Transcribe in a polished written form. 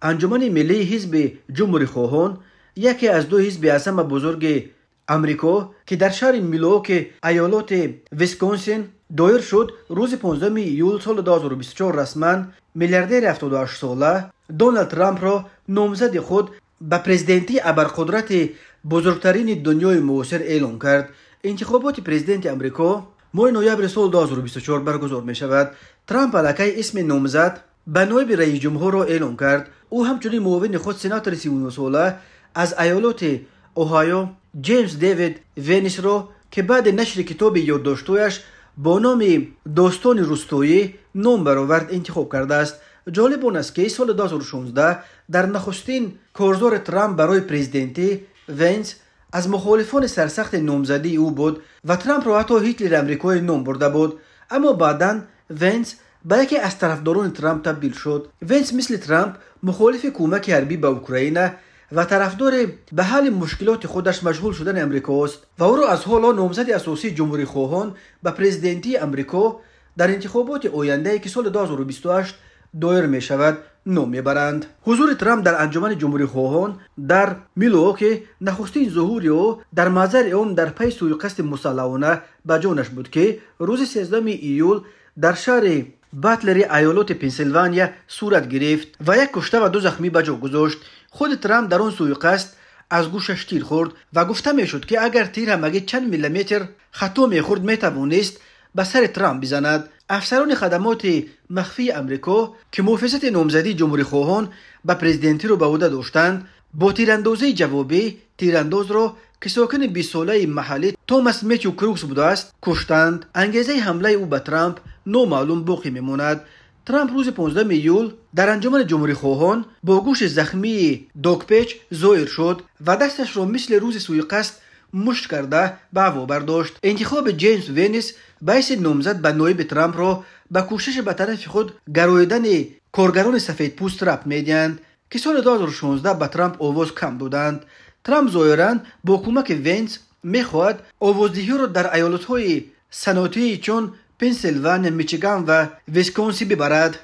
انجمن ملی حزب جمهوری خواهان یکی از دو حزب اعظم بزرگ امریکا که در شهر میلواکی ایالت ویسکانسین دایر شد، روز 15 ایول سال 2024 رسما میلیاردر 78 ساله دونالد ترامپ را نامزد خود به پرزیدنتی ابرقدرت بزرگترین دنیای معاصر اعلام کرد. انتخابات پرزیدنت امریکا ماه نوامبر سال 2024 برگزار می شود. ترامپ علیه اسم نامزد به نایب رئیس جمهور را اعلام کرد. او همچنین معاون خود سناتور 39 ساله از ایالت اوهایو جیمز دیوید وینس را که بعد نشر کتاب یادداشت‌هایش با نام داستان روستایی نام برآورد انتخاب کرده است. جالب آن است که سال 2016 در نخستین کارزار ترامپ برای پرزیدنتی وینس از مخالفان سرسخت نامزدی او بود و ترامپ را حتی هیتلر امریکایی نام برده بود، اما بعداً وینس به یکی از طرفداران ترامپ تبدیل شد. وینس مثل ترامپ مخالف کمک حربی به اوکراین و طرفدار به حل مشکلات خودش مشغول شدن امریکا است و او را از حالا نامزد اساسی جمهوری خواهان به پرزیدنتی امریکا در انتخابات آینده که سال 2028 دایر می شود نام میبرند. حضور ترامپ در انجمن جمهوری خواهان در میلواکی نخستین ظهور او در محضر عام در پی سوءقصد مسلحانه به جانش بود که روز 13 ایول در شهر باتلر ایالت پنسیلوانیا صورت گرفت و یک کشته و 2 زخمی به جا گذاشت. خود ترامپ در آن سوءقصد از گوشش تیر خورد و گفته میشد که اگر تیر هم اگه چند میلیمتر خطا میخورد میتوانست به سر ترامپ بزند. افسران خدمات مخفی امریکا که محافظت نامزدی جمهوری خواهان به پرزیدنتی رو به عهده داشتند با تیراندازی جوابی تیرانداز را که ساکن 20 ساله محلی توماس میتیو کروکس بوده است کشتند. انگیزه حمله او به ترامپ نامعلوم باقی میماند. ترامپ روز 15 ایول در انجمن جمهوری خواهان با گوش زخمی داگپیچ ظاهر شد و دستش را مثل روز سوءقصد مشت کرده به هوا برداشت. انتخاب جیمز وینس باعث نامزد به نایب ترامپ را به کوشش به طرف خود گراییدن کارگران سفیدپوست ربط میدهند که سال 2016 به ترامپ آواز کم دادند. ترامپ ظاهراً با کمک وینس میخواهد آوازدهی را در ایالت‌های صنعتی چون پنسیلوانیا، میچیگان و ویسکانسین ببرد.